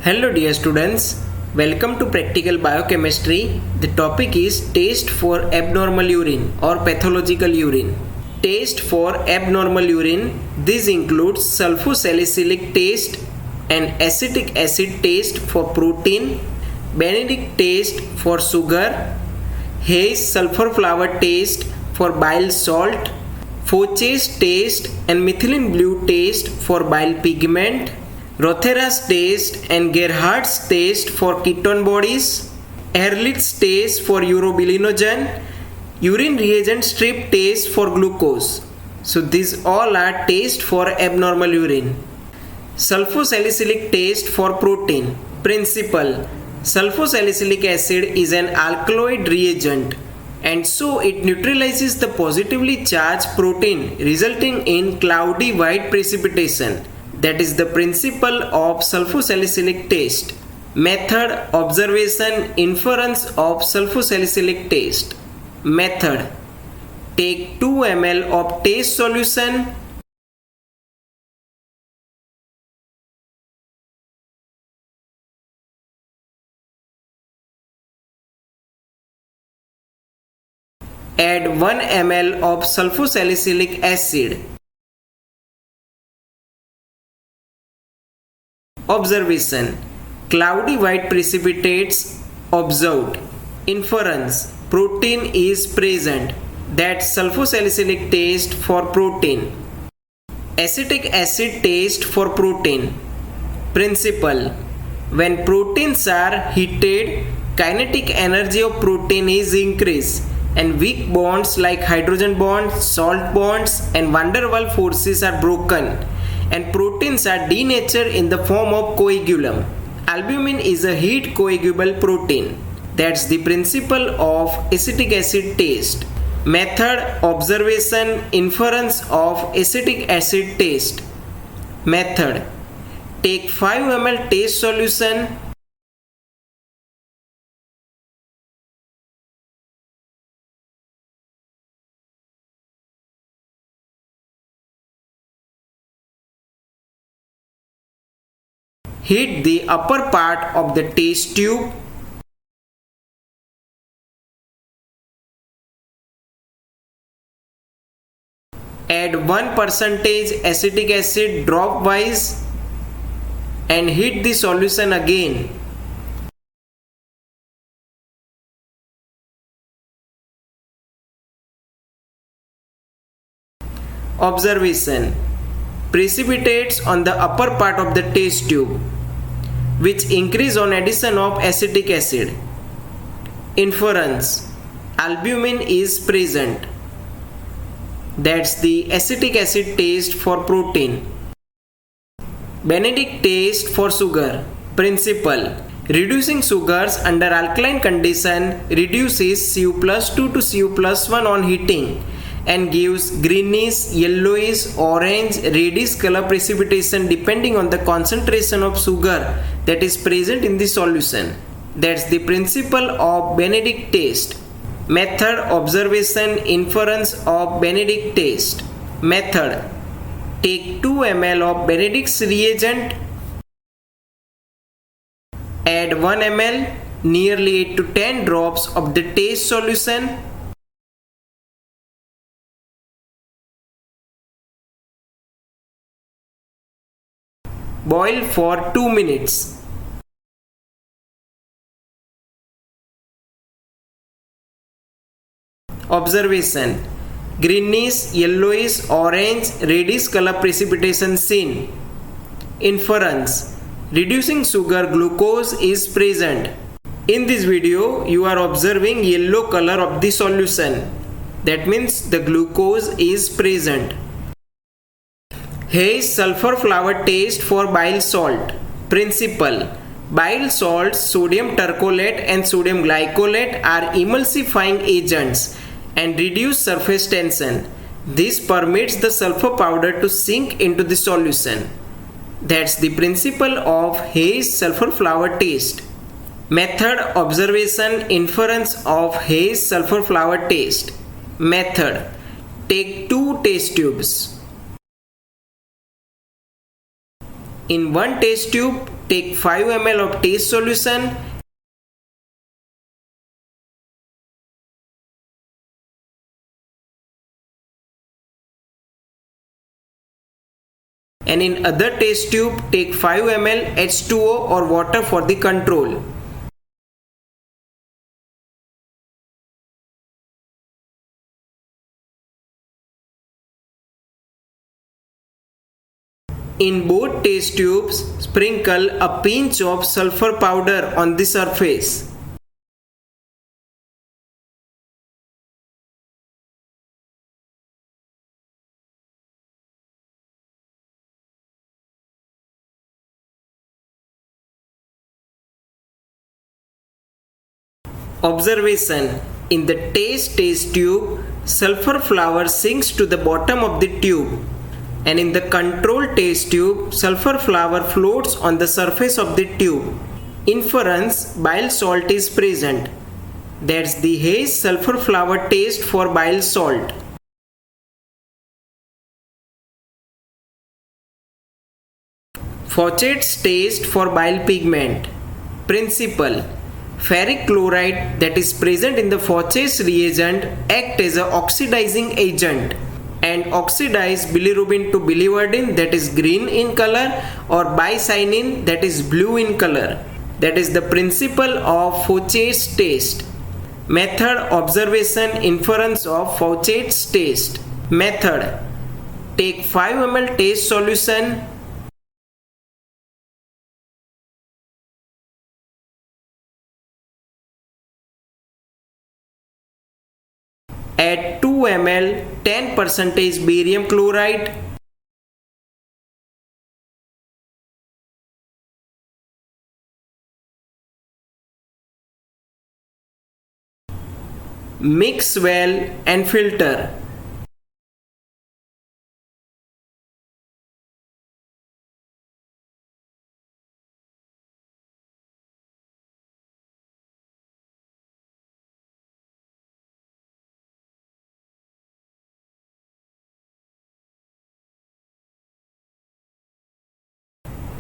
Hello dear students, welcome to practical biochemistry. The topic is taste for abnormal urine or pathological urine. Taste for abnormal urine. This includes sulfosalicylic taste and acetic acid taste for protein, Benedict taste for sugar, Hayes sulfur flower taste for bile salt, Fauche's taste and methylene blue taste for bile pigment, Rothera's taste and Gerhardt's taste for ketone bodies, Ehrlich's taste for urobilinogen, urine reagent strip taste for glucose. So these all are taste for abnormal urine. Sulfosalicylic taste for protein. Principle: sulfosalicylic acid is an alkaloid reagent and so it neutralizes the positively charged protein resulting in cloudy white precipitation. That is the principle of sulfosalicylic taste. Method: observation, inference of sulfosalicylic taste. Method: take 2 ml of taste solution, add 1 ml of sulfosalicylic acid. Observation: cloudy white precipitates observed. Inference: protein is present. That's sulfosalicylic taste for protein. Acetic acid taste for protein. Principle: when proteins are heated, kinetic energy of protein is increased and weak bonds like hydrogen bonds, salt bonds and van der Waals forces are broken and proteins are denatured in the form of coagulum. Albumin is a heat coagulable protein. That's the principle of acetic acid taste. Method: observation, inference of acetic acid taste. Method: take 5 ml taste solution, heat the upper part of the taste tube, add 1% acetic acid drop wise and heat the solution again. Observation: precipitates on the upper part of the taste tube, which increase on addition of acetic acid. Inference: albumin is present. That's the acetic acid taste for protein. Benedict taste for sugar. Principle: reducing sugars under alkaline condition reduces Cu plus 2 to Cu plus 1 on heating and gives greenish, yellowish, orange, reddish color precipitation depending on the concentration of sugar that is present in the solution. That's the principle of Benedict taste. Method: observation, inference of Benedict taste. Method: take 2 ml of Benedict's reagent, add 1 ml, nearly 8 to 10 drops of the taste solution, boil for 2 minutes. Observation: greenish, yellowish, orange, reddish color precipitation seen. Inference: reducing sugar glucose is present. In this video, you are observing yellow color of the solution. That means the glucose is present. Hayes sulfur flower taste for bile salt. Principle: bile salts, sodium tercolate and sodium glycolate are emulsifying agents and reduce surface tension. This permits the sulfur powder to sink into the solution. That's the principle of Hayes sulfur flower taste. Method: observation, inference of Hayes sulfur flower taste. Method: take 2 test tubes. In one test tube, take 5 ml of taste solution and in other test tube take 5 ml H2O or water for the control. In both test tubes, sprinkle a pinch of sulfur powder on the surface. Observation: in the test tube, sulfur flower sinks to the bottom of the tube, and in the control test tube, sulfur flower floats on the surface of the tube. Inference: bile salt is present. That's the haze sulfur flower test for bile salt. Faucet's test for bile pigment. Principle: ferric chloride that is present in the Faucet's reagent act as an oxidizing agent and oxidize bilirubin to biliverdin that is green in color or bicyanin that is blue in color. That is the principle of Faucet's test. Method: observation, inference of Faucet's test. Method: take 5 ml test solution, add 2 ml 10% barium chloride, mix well and filter.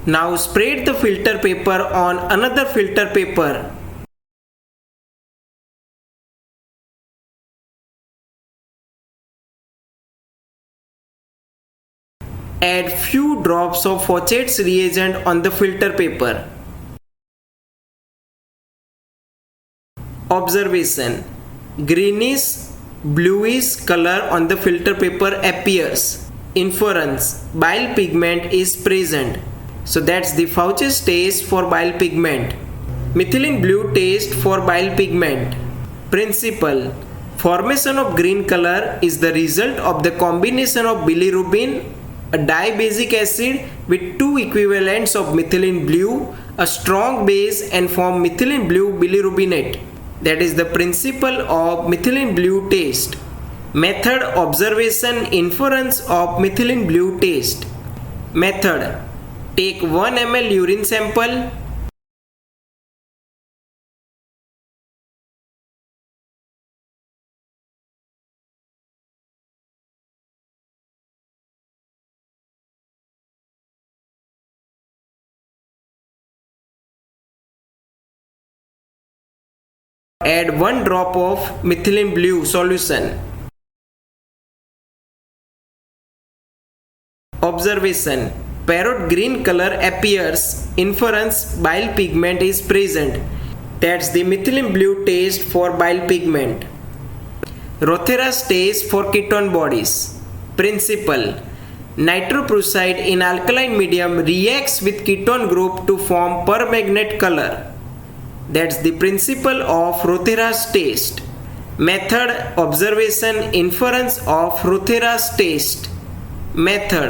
Now spread the filter paper on another filter paper. Add few drops of Faucet's reagent on the filter paper. Observation: greenish bluish color on the filter paper appears. Inference: bile pigment is present. So that's the Fauci's test for bile pigment. Methylene blue test for bile pigment. Principle: formation of green color is the result of the combination of bilirubin, a dibasic acid with two equivalents of methylene blue, a strong base, and form methylene blue bilirubinate. That is the principle of methylene blue test. Method: observation, inference of methylene blue test. Method: take 1 ml urine sample, add 1 drop of methylene blue solution. Observation: parrot green color appears. Inference: bile pigment is present. That's the methylene blue test for bile pigment. Rothera's test for ketone bodies. Principle: nitroprusside in alkaline medium reacts with ketone group to form permanganate color. That's the principle of Rothera's test. Method: observation, inference of Rothera's test. Method: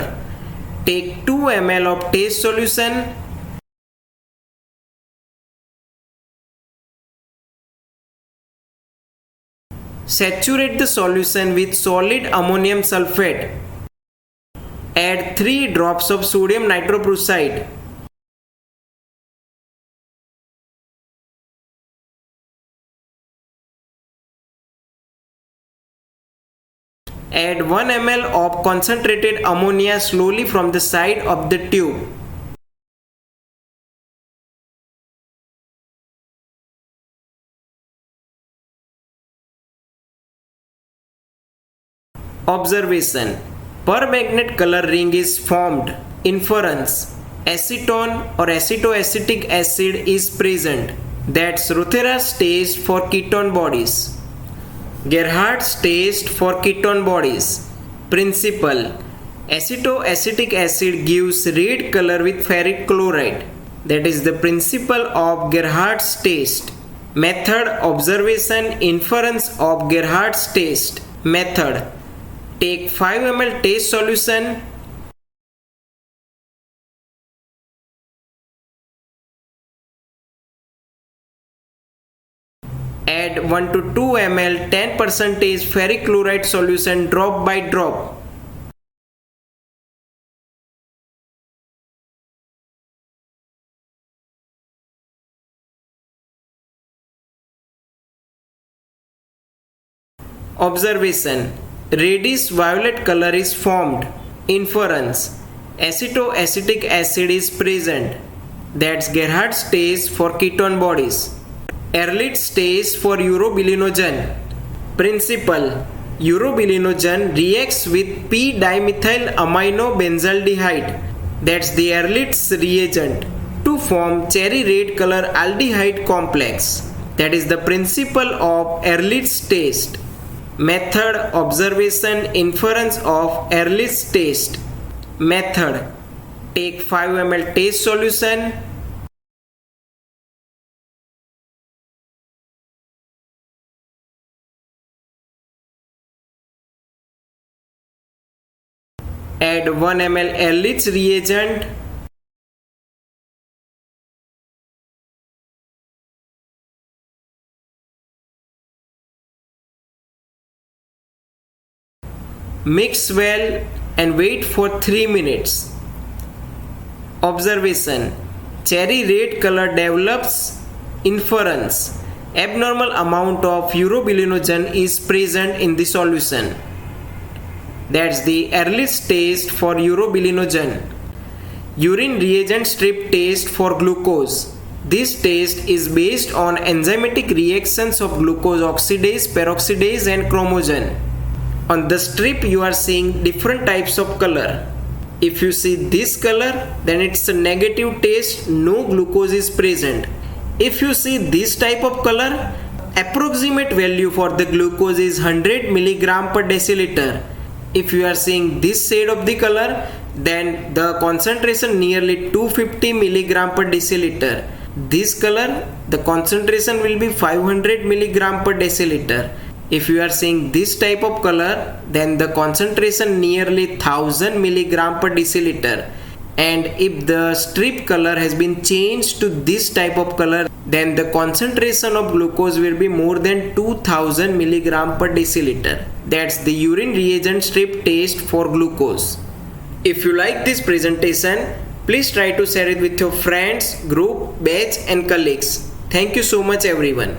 take 2 ml of test solution, saturate the solution with solid ammonium sulfate, add 3 drops of sodium nitroprusside, add 1 ml of concentrated ammonia slowly from the side of the tube. Observation. Permanganate color ring is formed. Inference. Acetone or acetoacetic acid is present. That's Rothera's test for ketone bodies. Gerhardt's test for ketone bodies. Principle. Acetoacetic acid gives red color with ferric chloride. That is the principle of Gerhardt's test. Method. Observation, inference of Gerhardt's test. Method. Take 5 ml test solution. Add 1 to 2 ml 10% ferric chloride solution drop by drop. Observation. Reddish violet color is formed. Inference. Acetoacetic acid is present. That's Gerhardt's test for ketone bodies. Ehrlich's test for urobilinogen. Principle. Urobilinogen reacts with p-dimethylamino-benzaldehyde, that's the Ehrlich's reagent, to form cherry red color aldehyde complex. That is the principle of Ehrlich's test. Method. Observation, inference of Ehrlich's test. Method. Take 5 ml test solution. Add 1 ml Ehrlich's reagent. Mix well and wait for 3 minutes. Observation. Cherry red color develops. Inference. Abnormal amount of urobilinogen is present in the solution. That's the Ehrlich's test for urobilinogen. Urine reagent strip test for glucose. This test is based on enzymatic reactions of glucose oxidase, peroxidase and chromogen. On the strip you are seeing different types of color. If you see this color, then it's a negative test, no glucose is present. If you see this type of color, approximate value for the glucose is 100 mg per deciliter. If you are seeing this shade of the color, then the concentration nearly 250 mg per deciliter. This color, the concentration will be 500 mg per deciliter. If you are seeing this type of color, then the concentration nearly 1000 mg per deciliter. And if the strip color has been changed to this type of color, then the concentration of glucose will be more than 2000 mg per deciliter. That's the urine reagent strip test for glucose. If you like this presentation, please try to share it with your friends, group, batch and colleagues. Thank you so much everyone.